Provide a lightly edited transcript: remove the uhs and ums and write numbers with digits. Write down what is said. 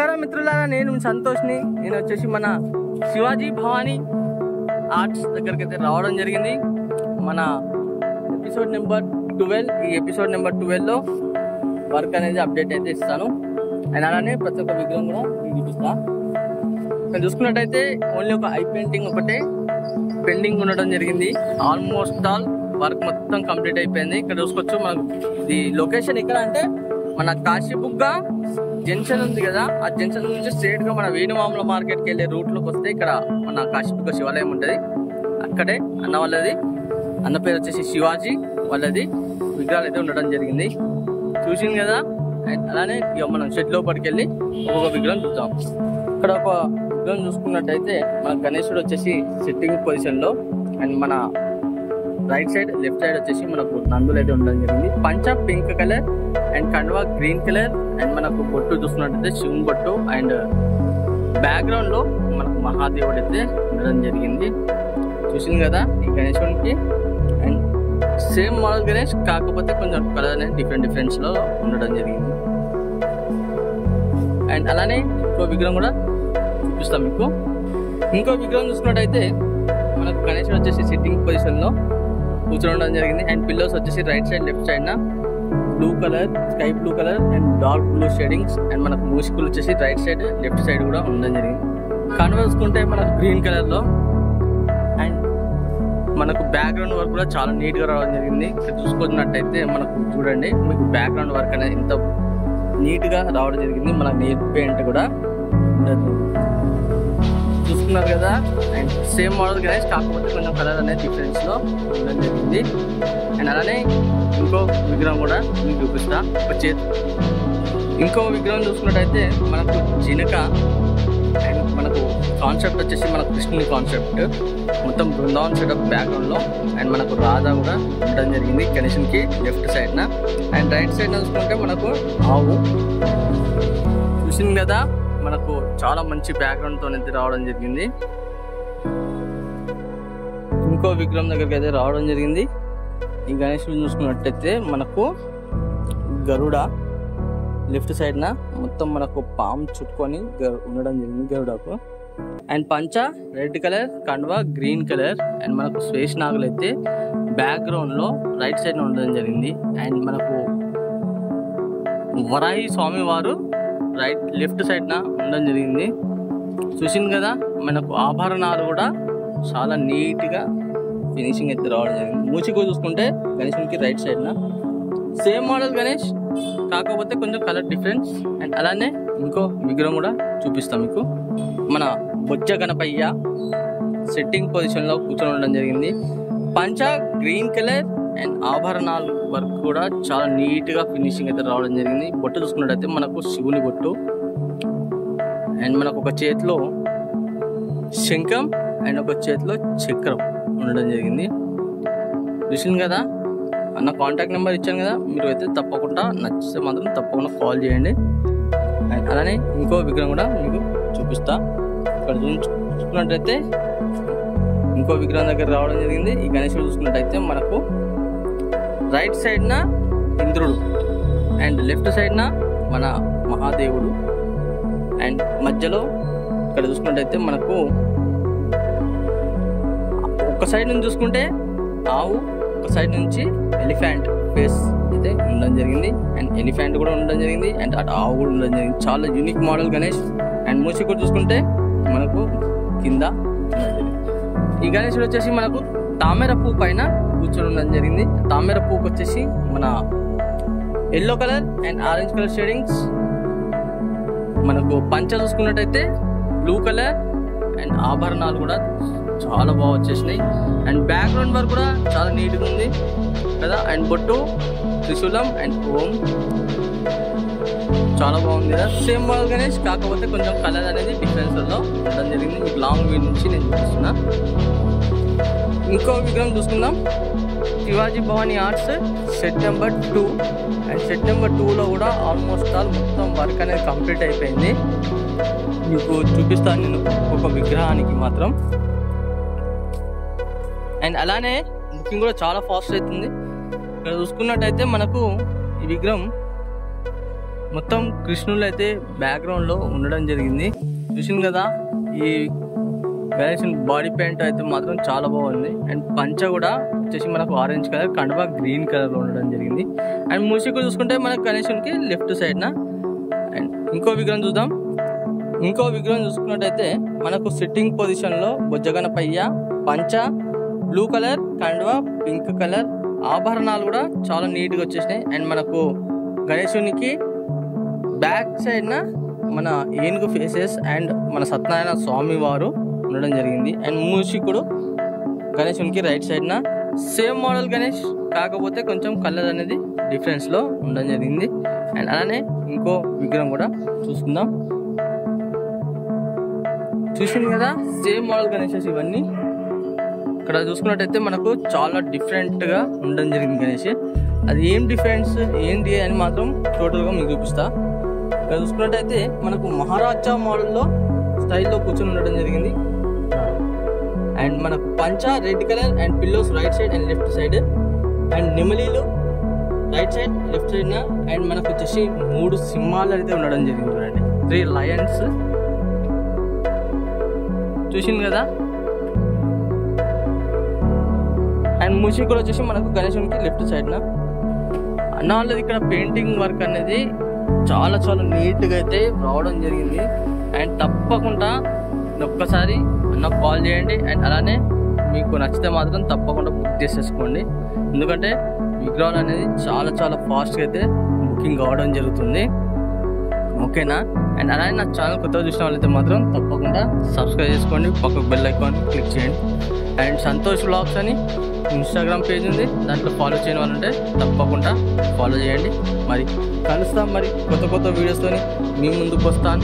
నమస్కారం మిత్రులారా, నేను సంతోష్ని. నేను వచ్చేసి మన శివాజీ భవానీ ఆర్ట్స్ దగ్గరికి అయితే రావడం జరిగింది. మన ఎపిసోడ్ నెంబర్ 12, ఈ ఎపిసోడ్ నెంబర్ 12లో వర్క్ అనేది అప్డేట్ అయితే ఇస్తాను. అండ్ అలానే ప్రతి ఒక్క విగ్రహం కూడా మీకు చూపిస్తా. నేను చూసుకున్నట్టయితే ఓన్లీ ఒక ఐ పెయింటింగ్ ఒకటే పెండింగ్ ఉండడం జరిగింది. ఆల్మోస్ట్ ఆల్ వర్క్ మొత్తం కంప్లీట్ అయిపోయింది. ఇక్కడ చూసుకోవచ్చు. మనకు ఇది లొకేషన్ ఎక్కడ అంటే మన కాశీబుగ్గ జంక్షన్ ఉంది కదా, ఆ జంక్షన్ నుంచి స్ట్రేట్ గా మన వేణుమాముల మార్కెట్కి వెళ్ళే రూట్ లోకి వస్తే ఇక్కడ మన కాశీబుగ్గ శివాలయం ఉంటుంది. అక్కడే అన్న వాళ్ళది, అన్న పేరు వచ్చేసి శివాజీ వాళ్ళది విగ్రహాలు అయితే ఉండడం జరిగింది. చూసింది కదా. అండ్ అలానే ఇక మనం షెడ్ లోపలికి వెళ్ళి ఒక్కొక్క విగ్రహం చూద్దాం. ఇక్కడ ఒక విగ్రహం చూసుకున్నట్టయితే మన గణేశుడు వచ్చేసి సిట్టింగ్ పొజిషన్ లో, అండ్ మన రైట్ సైడ్ లెఫ్ట్ సైడ్ వచ్చేసి మనకు నందులు అయితే ఉండడం జరిగింది. పంచ పింక్ కలర్ అండ్ కండువా గ్రీన్ కలర్, అండ్ మనకు బొట్టు చూసుకున్నట్టయితే శివుని బొట్టు, అండ్ బ్యాక్గ్రౌండ్ లో మనకు మహాదేవుడు అయితే ఉండడం జరిగింది. చూసింది కదా ఈ గణేశునికి. అండ్ సేమ్ మోడల్ గణేష్, కాకపోతే కొంచెం కలర్ అనేది డిఫరెంట్స్ లో ఉండడం జరిగింది. అండ్ అలానే ఇంకో విగ్రహం కూడా చూపిస్తాం మీకు. ఇంకో విగ్రహం చూసుకున్నట్టయితే మనకు గణేశుడు వచ్చేసి సిట్టింగ్ పొజిషన్ లో కూర్చొని ఉండడం జరిగింది. అండ్ పిల్లోస్ వచ్చేసి రైట్ సైడ్ లెఫ్ట్ సైడ్ నా blue colour, sky blue colour and dark blue shadings, and మనకు మూసికులు వచ్చేసి రైట్ సైడ్ లెఫ్ట్ సైడ్ కూడా ఉండడం జరిగింది. కండువా చూసుకుంటే మనకు గ్రీన్ కలర్ లో, అండ్ మనకు బ్యాక్గ్రౌండ్ వర్క్ కూడా చాలా నీట్ గా రావడం జరిగింది. ఇక్కడ చూసుకున్నట్టయితే మనకు చూడండి, మీకు బ్యాక్గ్రౌండ్ వర్క్ అనేది ఇంత నీట్ గా రావడం జరిగింది. మన నీట్ పెయింట్ కూడా చూసుకున్నారు కదా. అండ్ సేమ్ మోడల్ గణేష్, కాకపోతే కొంచెం కలర్ అనేది డిఫరెన్స్ లో ఉండడం జరిగింది. అండ్ అలానే ఇంకో విగ్రహం కూడా మీకు చూపిస్తా. ఇంకో విగ్రహం చూసుకున్నట్టయితే మనకు జినక, అండ్ మనకు కాన్సెప్ట్ వచ్చేసి మన కృష్ణుని కాన్సెప్ట్, మొత్తం బృందావన్ సెటప్ బ్యాక్గ్రౌండ్ లో, అండ్ మనకు రాధా కూడా ఉండడం జరిగింది గణేశునికి లెఫ్ట్ సైడ్ న. అండ్ రైట్ సైడ్ చూసుకుంటే మనకు ఆవు. చూసింది కదా, మనకు చాలా మంచి బ్యాక్గ్రౌండ్ తో అయితే రావడం జరిగింది. ఇంకో విగ్రహం దగ్గరికి అయితే రావడం జరిగింది. ఈ గణేశుడు చూసుకున్నట్టయితే మనకు గరుడ లెఫ్ట్ సైడ్ న మొత్తం మనకు పామ్ చుట్టుకొని ఉండడం జరిగింది గరుడకు. అండ్ పంచ రెడ్ కలర్, కండువా గ్రీన్ కలర్, అండ్ మనకు స్వేష్ నాగులు అయితే బ్యాక్గ్రౌండ్ లో రైట్ సైడ్ న ఉండడం జరిగింది. అండ్ మనకు వరాహి స్వామి వారు లెఫ్ట్ సైడ్ న ఉండడం జరిగింది. చూసింది కదా, మనకు ఆభరణాలు కూడా చాలా నీట్ గా ఫినిషింగ్ అయితే రావడం జరిగింది. మూచికో చూసుకుంటే గణేశునికి రైట్ సైడ్ న సేమ్ మోడల్ గణేష్, కాకపోతే కొంచెం కలర్ డిఫరెన్స్. అండ్ అలానే ఇంకో విగ్రహం కూడా చూపిస్తాం మీకు. మన బొజ్జ గణపయ్య సెట్టింగ్ పొజిషన్ లో కూర్చొని ఉండడం జరిగింది. పంచ గ్రీన్ కలర్ అండ్ ఆభరణాల వర్క్ కూడా చాలా నీట్ గా ఫినిషింగ్ అయితే రావడం జరిగింది. బొట్టు చూసుకున్నట్టయితే మనకు శివుని బొట్టు, అండ్ మనకు ఒక చేతిలో శంఖం అండ్ ఒక చేతిలో చక్రం ఉండడం జరిగింది. చూసింది కదా. అన్న కాంటాక్ట్ నెంబర్ ఇచ్చాను కదా, మీరు అయితే తప్పకుండా నచ్చితే మాత్రం తప్పకుండా కాల్ చేయండి. అలానే ఇంకో విగ్రహం కూడా మీకు చూపిస్తా. ఇక్కడ చూసుకున్నట్టయితే ఇంకో విగ్రహం దగ్గర రావడం జరిగింది. ఈ గణేశుడు చూసుకున్నట్టయితే మనకు రైట్ సైడ్ న ఇంద్రుడు, అండ్ లెఫ్ట్ సైడ్ న మన మహాదేవుడు, అండ్ మధ్యలో ఇక్కడ చూసుకున్నట్టయితే మనకు ఒక సైడ్ నుంచి చూసుకుంటే ఆవు, ఒక సైడ్ నుంచి ఎలిఫెంట్ ఫేస్ అయితే ఉండడం జరిగింది. అండ్ ఎలిఫెంట్ కూడా ఉండడం జరిగింది, అండ్ అటు ఆవు కూడా ఉండడం జరిగింది. చాలా యూనిక్ మోడల్ గణేష్. అండ్ మూసి కూడా చూసుకుంటే మనకు కింద ఈ గణేశుడు వచ్చేసి మనకు తామర పువ్వు పైన కూర్చొని ఉండడం జరిగింది. తామర పువ్వుకి వచ్చేసి మన yellow colour and orange colour shadings. మనకు పంచ చూసుకున్నట్టయితే బ్లూ కలర్, అండ్ ఆభరణాలు కూడా చాలా బాగా వచ్చేసినాయి. అండ్ బ్యాక్గ్రౌండ్ వర్క్ కూడా చాలా నీట్గా ఉంది కదా. అండ్ బొట్టు, త్రిశూలం అండ్ ఓం చాలా బాగుంది కదా. సేమ్ మోడల్ గణేష్, కాకపోతే కొంచెం కలర్ అనేది డిఫరెన్స్ లో ఉండడం జరిగింది. మీకు లాంగ్ వ్యూ నుంచి నేను చూపిస్తున్నా. ఇంకో విగ్రహం చూసుకుందాం. Shivaji Bhavani arts set number 2, and set number 2లో కూడా ఆల్మోస్ట్ ఆల్ మొత్తం వర్క్ అనేది కంప్లీట్ అయిపోయింది. మీకు చూపిస్తాను నేను ఒక విగ్రహానికి మాత్రం. అండ్ అలానే బుకింగ్ కూడా చాలా ఫాస్ట్ అవుతుంది. ఇక్కడ చూసుకున్నట్టయితే మనకు ఈ విగ్రహం మొత్తం కృష్ణులు అయితే బ్యాక్గ్రౌండ్లో ఉండడం జరిగింది. చూసింది కదా, ఈ గణేష్ బాడీ పెయింట్ అయితే మాత్రం చాలా బాగుంది. అండ్ పంచ కూడా వచ్చేసి మనకు ఆరెంజ్ కలర్, కండువా గ్రీన్ కలర్లో ఉండడం జరిగింది. అండ్ మూషికుడు చూసుకుంటే మనకు గణేశునికి లెఫ్ట్ సైడ్న. అండ్ ఇంకో విగ్రహం చూద్దాం. ఇంకో విగ్రహం చూసుకున్నట్టయితే మనకు సిట్టింగ్ పొజిషన్లో బొజ్జగణపయ్య, పంచ బ్లూ కలర్, కండువా పింక్ కలర్, ఆభరణాలు కూడా చాలా నీట్గా వచ్చేసినాయి. అండ్ మనకు గణేశునికి బ్యాక్ సైడ్న మన ఏనుగు ఫేసెస్ అండ్ మన సత్యనారాయణ స్వామి వారు ఉండడం జరిగింది. అండ్ మూషికుడు గణేశునికి రైట్ సైడ్న సేమ్ మోడల్ గణేష్, కాకపోతే కొంచెం కలర్ అనేది డిఫరెన్స్లో ఉండడం జరిగింది. అండ్ అలానే ఇంకో విగ్రహం కూడా చూసుకుందాం. చూసింది కదా సేమ్ మోడల్ గణేషెస్ ఇవన్నీ. ఇక్కడ చూసుకున్నట్టయితే మనకు చాలా డిఫరెంట్గా ఉండడం జరిగింది గణేష్. అది ఏం డిఫరెన్స్ ఏంటి అని మాత్రం టోటల్గా మీకు చూపిస్తా. ఇక్కడ చూసుకున్నట్టయితే మనకు మహారాజా మోడల్లో స్టైల్లో కూర్చొని ఉండడం జరిగింది. అండ్ మనకు పంచ red colour and pillows right side and left side, and నెమలీలు రైట్ సైడ్ లెఫ్ట్ సైడ్న. అండ్ మనకు వచ్చేసి 3 సింహాలు అయితే ఉండడం జరిగింది చూడండి, 3 లయన్స్. చూసింది కదా. అండ్ మూషికుడు వచ్చేసి మనకు గణేశునికి లెఫ్ట్ సైడ్న. అన్న వాళ్ళది ఇక్కడ పెయింటింగ్ వర్క్ అనేది చాలా చాలా నీట్గా అయితే రావడం జరిగింది. అండ్ తప్పకుండా ఒక్కసారి నాకు కాల్ చేయండి. అండ్ అలానే మీకు నచ్చితే మాత్రం తప్పకుండా బుక్ చేసేసుకోండి, ఎందుకంటే విగ్రహాలు అనేది చాలా చాలా ఫాస్ట్గా అయితే బుకింగ్ కావడం జరుగుతుంది. ఓకేనా. అండ్ అలానే నా ఛానల్ కొత్తగా చూసిన వాళ్ళైతే మాత్రం తప్పకుండా సబ్స్క్రైబ్ చేసుకోండి, పక్కకు బెల్ ఐకాన్ క్లిక్ చేయండి. అండ్ సంతోష్ వ్లాగ్స్ అని ఇన్స్టాగ్రామ్ పేజ్ ఉంది, దాంట్లో ఫాలో చేయని వాళ్ళు ఉంటే తప్పకుండా ఫాలో చేయండి. మరి కలుస్తాం మరి కొత్త కొత్త వీడియోస్తో మీ ముందుకు వస్తాను.